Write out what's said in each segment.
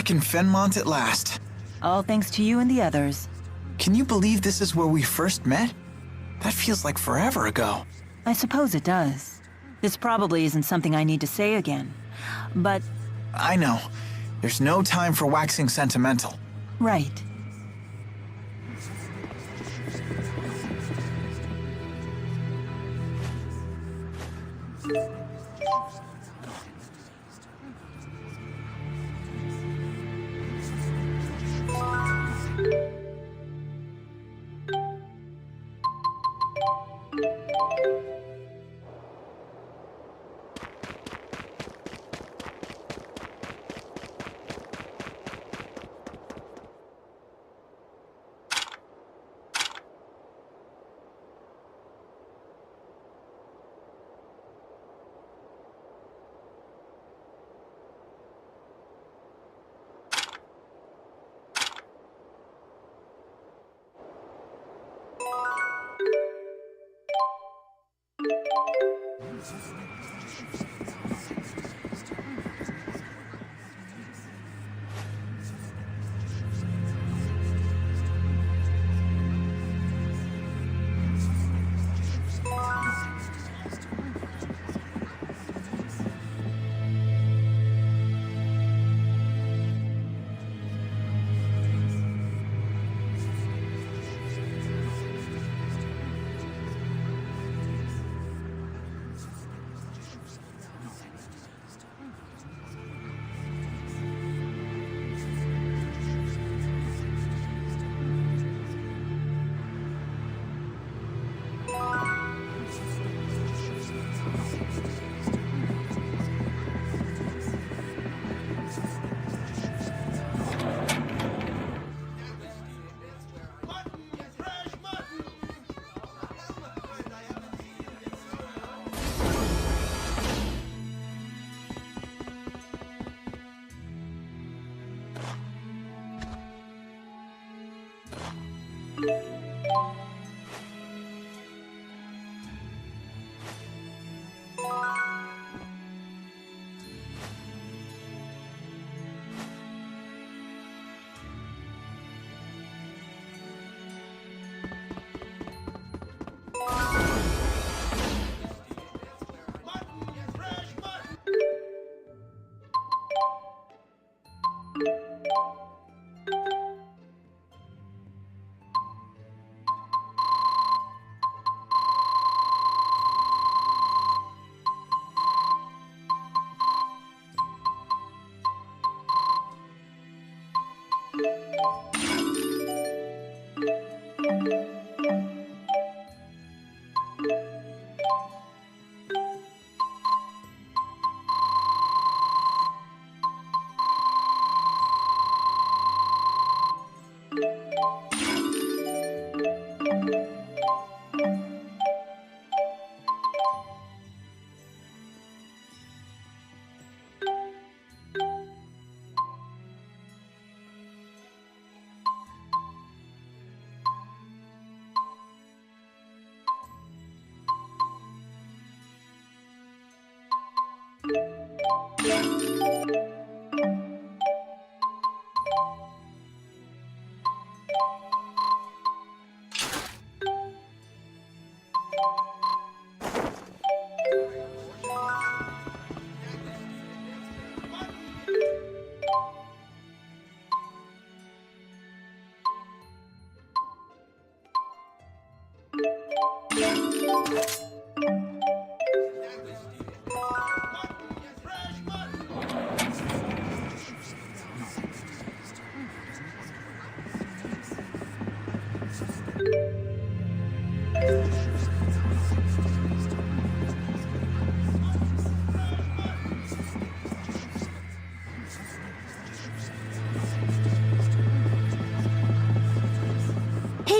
back in Fenmont at last. All thanks to you and the others. Can you believe this is where we first met? That feels like forever ago. I suppose it does. This probably isn't something I need to say again, but... I know. There's no time for waxing sentimental. Right.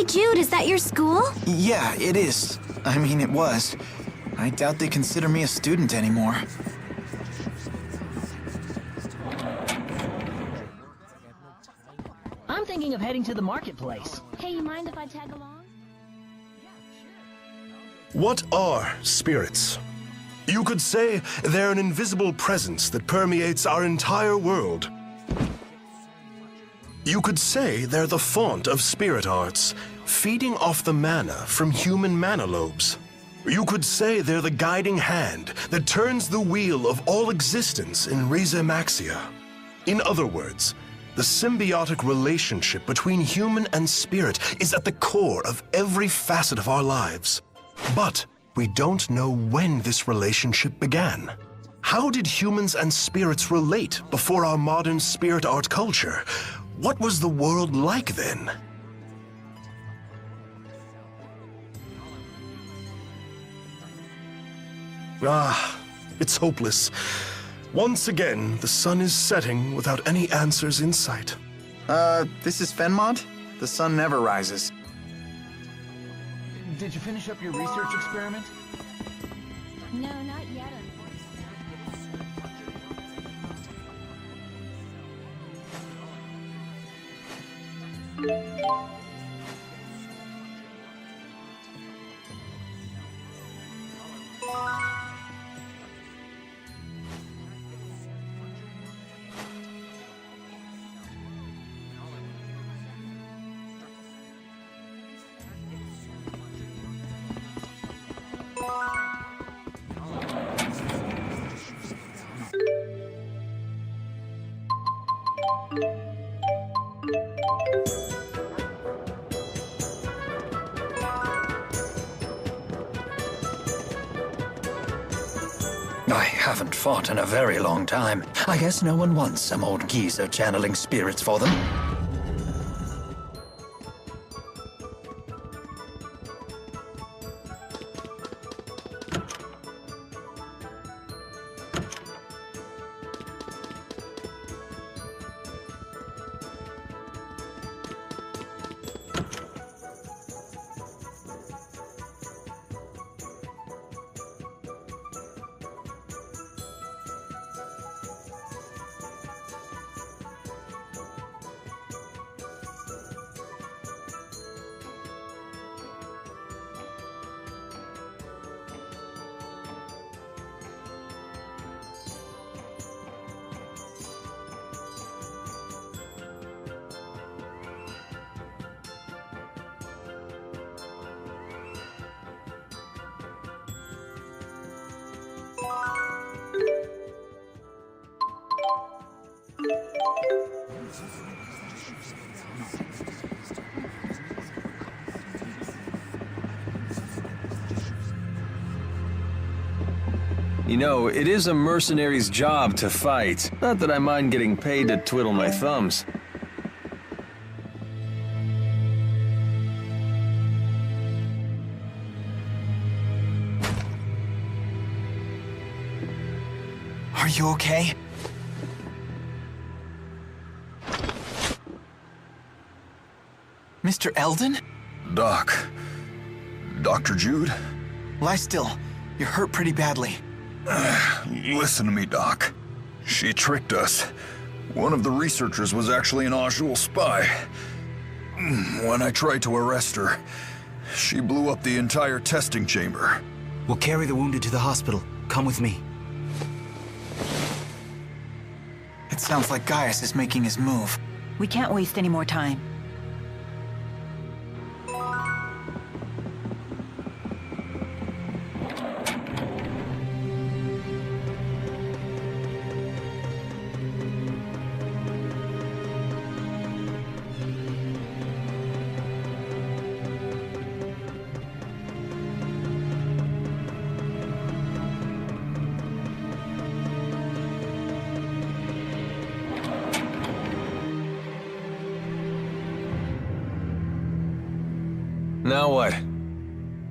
Hey, Jude, is that your school? Yeah, it is. I mean, it was. I doubt they consider me a student anymore. I'm thinking of heading to the marketplace. Hey, you mind if I tag along? What are spirits? You could say they're an invisible presence that permeates our entire world. You could say they're the font of spirit arts, feeding off the mana from human mana lobes. You could say they're the guiding hand that turns the wheel of all existence in Res Maxia. In other words, the symbiotic relationship between human and spirit is at the core of every facet of our lives. But we don't know when this relationship began. How did humans and spirits relate before our modern spirit art culture? What was the world like then? It's hopeless. Once again, the sun is setting without any answers in sight. This is Fenmont? The sun never rises. Did you finish up your research experiment? No, not yet. I haven't fought in a very long time. I guess no one wants some old geezer channeling spirits for them. You know, it is a mercenary's job to fight. Not that I mind getting paid to twiddle my thumbs. Are you okay? Mr. Eldon? Doc. Dr. Jude? Lie still. You're hurt pretty badly. Listen to me, Doc. She tricked us. One of the researchers was actually an Ajul spy. When I tried to arrest her, she blew up the entire testing chamber. We'll carry the wounded to the hospital. Come with me. It sounds like Gaius is making his move. We can't waste any more time. Now what?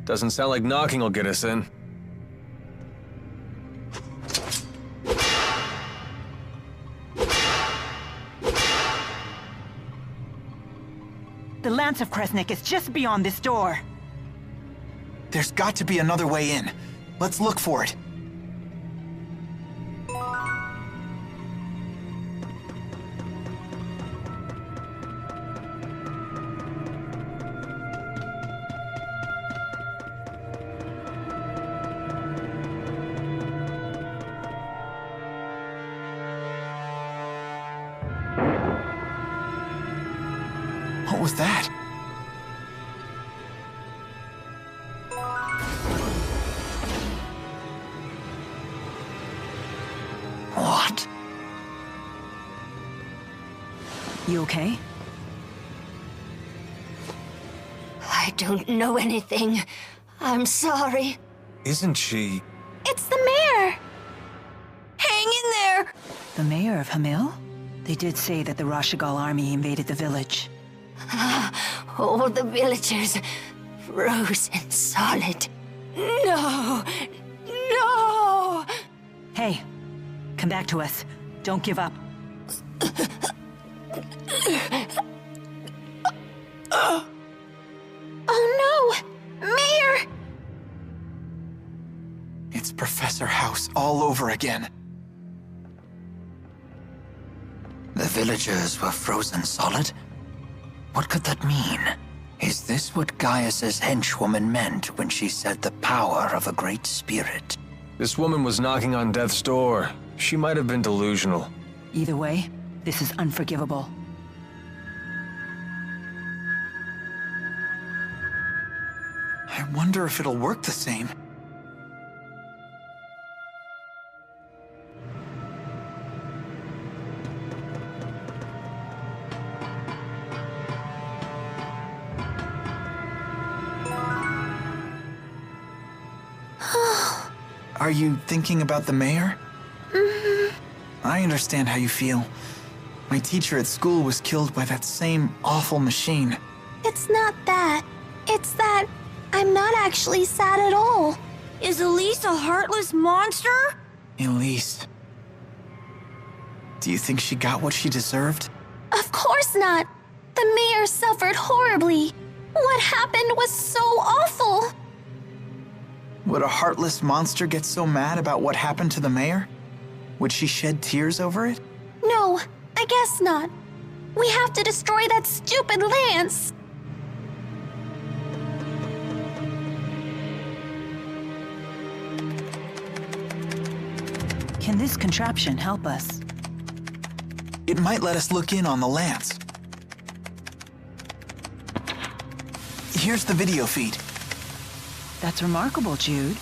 Doesn't sound like knocking will get us in. The Lance of Kresnik is just beyond this door. There's got to be another way in. Let's look for it. What was that? What? You okay? I don't know anything. I'm sorry. Isn't she? It's the mayor! Hang in there! The mayor of Hamil? They did say that the Rashigal army invaded the village. All the villagers frozen solid. No! No! Hey, come back to us. Don't give up. Oh no! Mayor! It's Professor House all over again. The villagers were frozen solid? What could that mean? Is this what Gaius's henchwoman meant when she said the power of a great spirit? This woman was knocking on death's door. She might have been delusional. Either way, this is unforgivable. I wonder if it'll work the same. Are you thinking about the mayor? I understand how you feel. My teacher at school was killed by that same awful machine. It's not that. It's that I'm not actually sad at all. Is Elise a heartless monster? Elise. Do you think she got what she deserved? Of course not. The mayor suffered horribly. What happened was so awful. Would a heartless monster get so mad about what happened to the mayor? Would she shed tears over it? No, I guess not. We have to destroy that stupid lance. Can this contraption help us? It might let us look in on the lance. Here's the video feed. That's remarkable, Jude.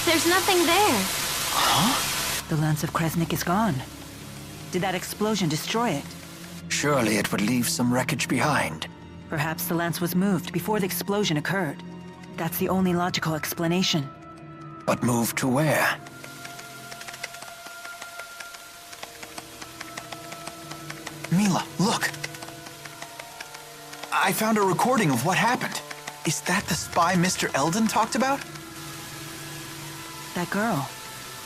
There's nothing there. The lance of Kresnik is gone. Did that explosion destroy it? Surely it would leave some wreckage behind. Perhaps the lance was moved before the explosion occurred. That's the only logical explanation. But moved to where? Mila, look. I found a recording of what happened. Is that the spy Mr. Eldon talked about? That girl.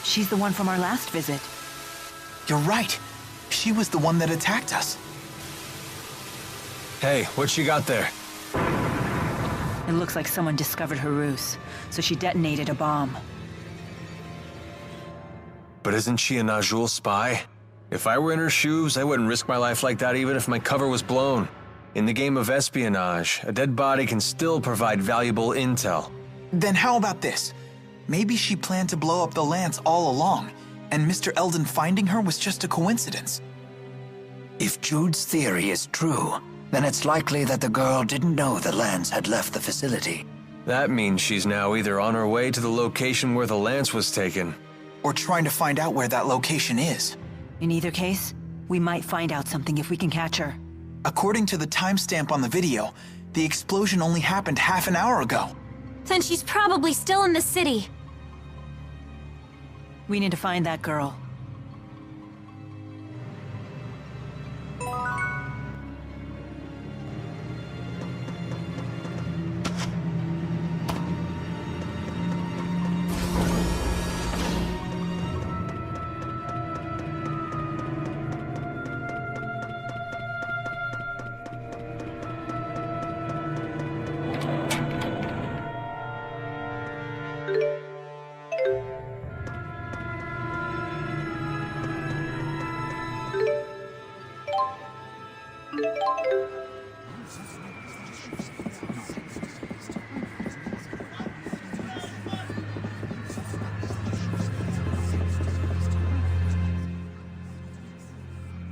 She's the one from our last visit. You're right. She was the one that attacked us. Hey, what she got there? It looks like someone discovered her ruse, so she detonated a bomb. But isn't she a Najul spy? If I were in her shoes, I wouldn't risk my life like that even if my cover was blown. In the game of espionage, a dead body can still provide valuable intel. Then how about this? Maybe she planned to blow up the lance all along, and Mr. Eldon finding her was just a coincidence. If Jude's theory is true, then it's likely that the girl didn't know the lance had left the facility. That means she's now either on her way to the location where the lance was taken, Or trying to find out where that location is. In either case, we might find out something if we can catch her. According to the timestamp on the video, the explosion only happened half an hour ago. Then she's probably still in the city. We need to find that girl.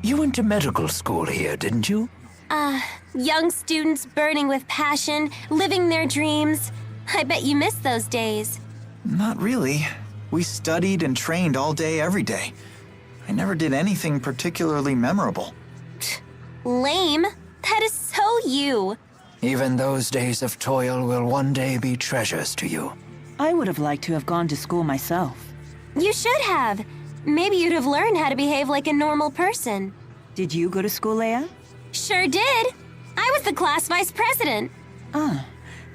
You went to medical school here, didn't you? Young students burning with passion, living their dreams. I bet you miss those days. Not really. We studied and trained all day, every day. I never did anything particularly memorable. Lame. That is so you. Even those days of toil will one day be treasures to you. I would have liked to have gone to school myself. You should have. Maybe you'd have learned how to behave like a normal person. Did you go to school, Leia? Sure did. I was the class vice president.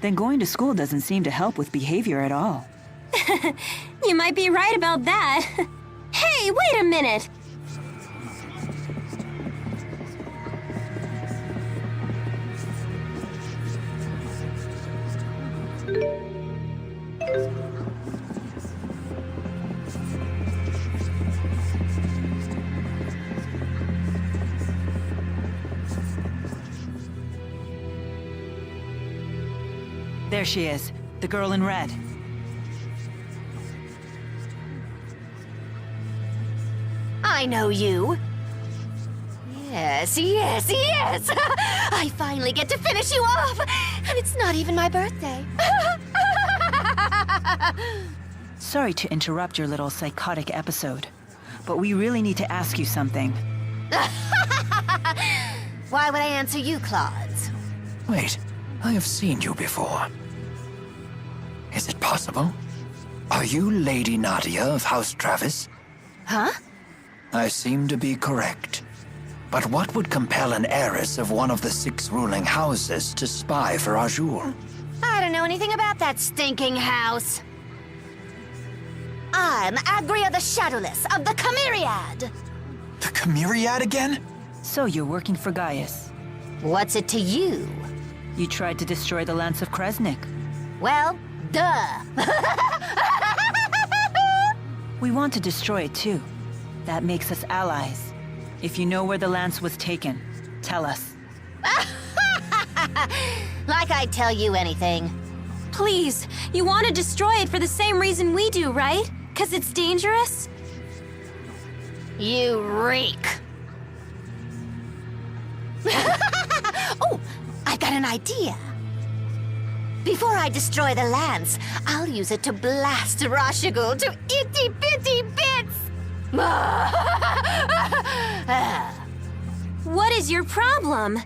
Then going to school doesn't seem to help with behavior at all. You might be right about that. Hey, wait a minute. There she is, the girl in red. I know you. Yes, yes, yes! I finally get to finish you off! And it's not even my birthday. Sorry to interrupt your little psychotic episode, but we really need to ask you something. Why would I answer you, Claudes? Wait, I have seen you before. Is it possible? Are you Lady Nadia of House Travis? Huh? I seem to be correct. But what would compel an heiress of one of the 6 ruling houses to spy for Azul? I don't know anything about that stinking house. I'm Agria the Shadowless of the Chimeriad. The Chimeriad again? So you're working for Gaius. What's it to you? You tried to destroy the Lance of Kresnik. Well, duh. We want to destroy it too. That makes us allies. If you know where the Lance was taken, tell us. Like I'd tell you anything. Please, you want to destroy it for the same reason we do, right? 'Cause it's dangerous? You reek. Oh, I've got an idea. Before I destroy the Lance, I'll use it to blast Rashigul to itty-bitty bits! What is your problem?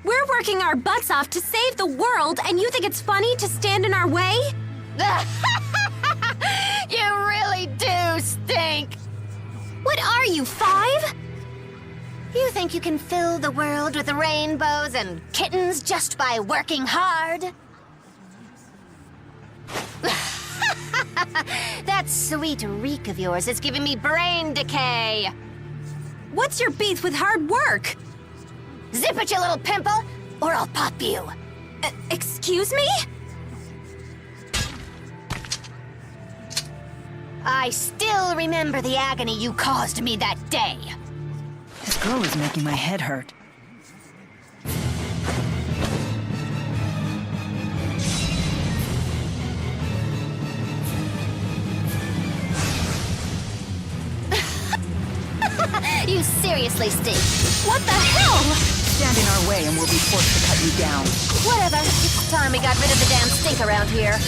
We're working our butts off to save the world, and you think it's funny to stand in our way? You really do stink! What are you, 5? You think you can fill the world with rainbows and kittens just by working hard? That sweet reek of yours is giving me brain decay. What's your beef with hard work? Zip it, you little pimple, or I'll pop you. Excuse me? I still remember the agony you caused me that day. This girl is making my head hurt. You seriously stink. What the hell? Stand in our way and we'll be forced to cut you down. Whatever. It's time we got rid of the damn stink around here.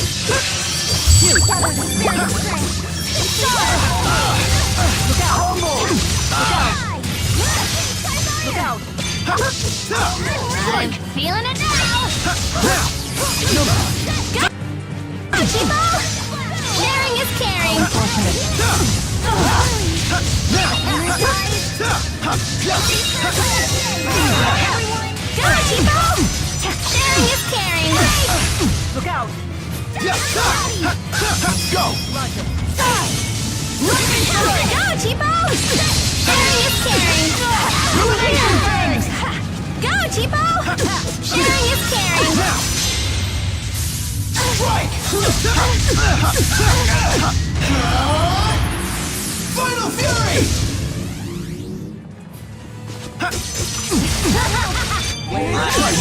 Gather the spirit of strength. Look out! Look out! I'm feeling it now. Go, Chibo! Sharing is caring. Go, Chibo! Sharing is caring. Look out! Go! Go, Chibo! Sharing is caring. Go, Chibo! Sharing is caring. Final Fury!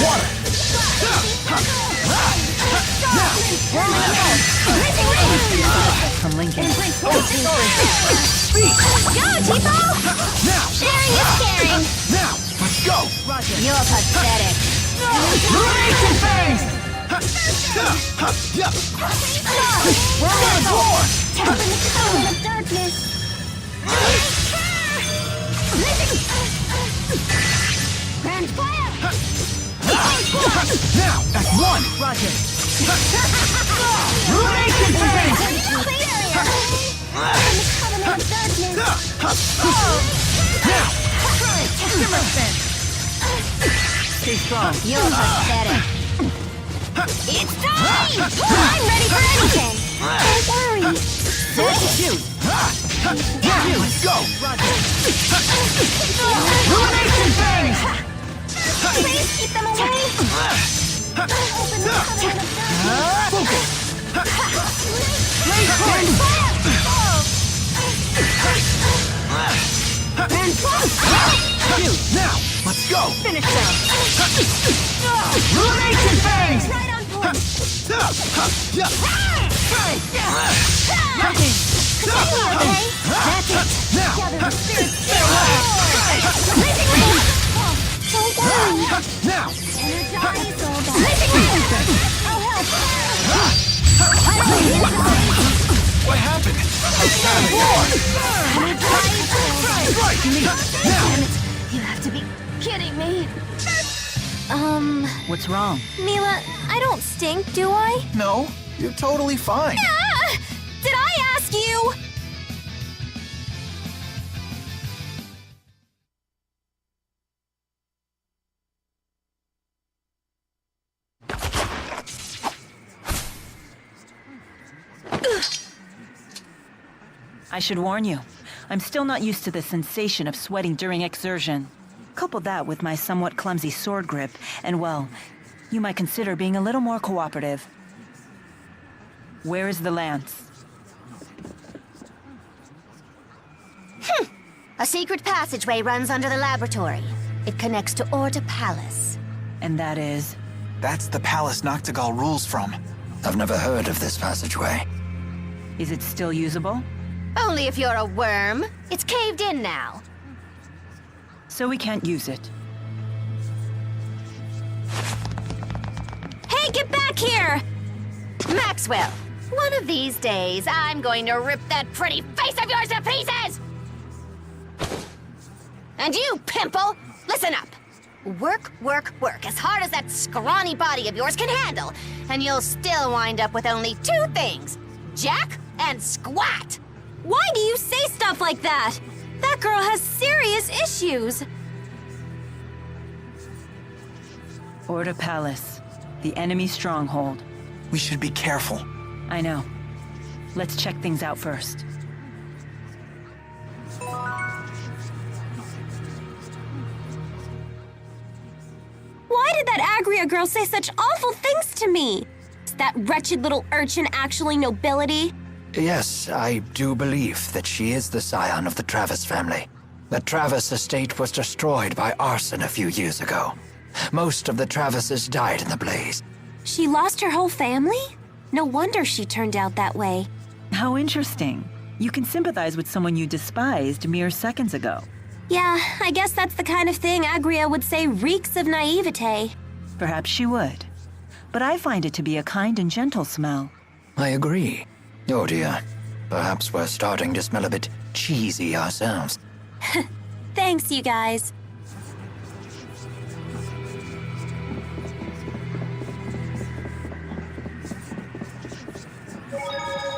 Water! From Lincoln. Go, Chibo! Sharing is caring. pathetic. Ruination phase! We're on the floor! Tap in the covenant of darkness. Grand fire! Now, that's one! Roger. Ruination phase! Covenant of darkness. Now! Shimmer spin. Stay strong. You're pathetic. It's time! I'm ready for anything! Don't worry. Sword to shoot. Let's go! Roger. Ruination phase! Please keep them away. Open the covenant of darkness. Focus! Shoot. Now, let's go! Finish them. Ruination phase! Right on point. Nothing. Okay? That's it. Now! Gather the spirits. Don't worry. Now! Energize all that. I'll help. What happened? You have to be kidding me. What's wrong? Mila, I don't stink, do I? No, you're totally fine. Ah! Did I ask you? I should warn you. I'm still not used to the sensation of sweating during exertion. Couple that with my somewhat clumsy sword grip, and well, you might consider being a little more cooperative. Where is the lance? A secret passageway runs under the laboratory. It connects to Orta Palace. And that is... That's the palace Noctigal rules from. I've never heard of this passageway. Is it still usable? Only if you're a worm. It's caved in now. So we can't use it. Hey, get back here! Maxwell, one of these days, I'm going to rip that pretty face of yours to pieces! And you, Pimple, listen up. Work, work, work as hard as that scrawny body of yours can handle, and you'll still wind up with only two things, Jack and Squat. Why do you say stuff like that? That girl has serious issues. Orta Palace, the enemy stronghold. We should be careful. I know. Let's check things out first. Why did that Agria girl say such awful things to me? Is that wretched little urchin actually nobility? Yes, I do believe that she is the scion of the Travis family. The Travis estate was destroyed by arson a few years ago. Most of the Travises died in the blaze. She lost her whole family? No wonder she turned out that way. How interesting. You can sympathize with someone you despised mere seconds ago. Yeah, I guess that's the kind of thing Agria would say reeks of naivete. Perhaps she would. But I find it to be a kind and gentle smell. I agree. Oh dear. Perhaps we're starting to smell a bit cheesy ourselves. Thanks, you guys.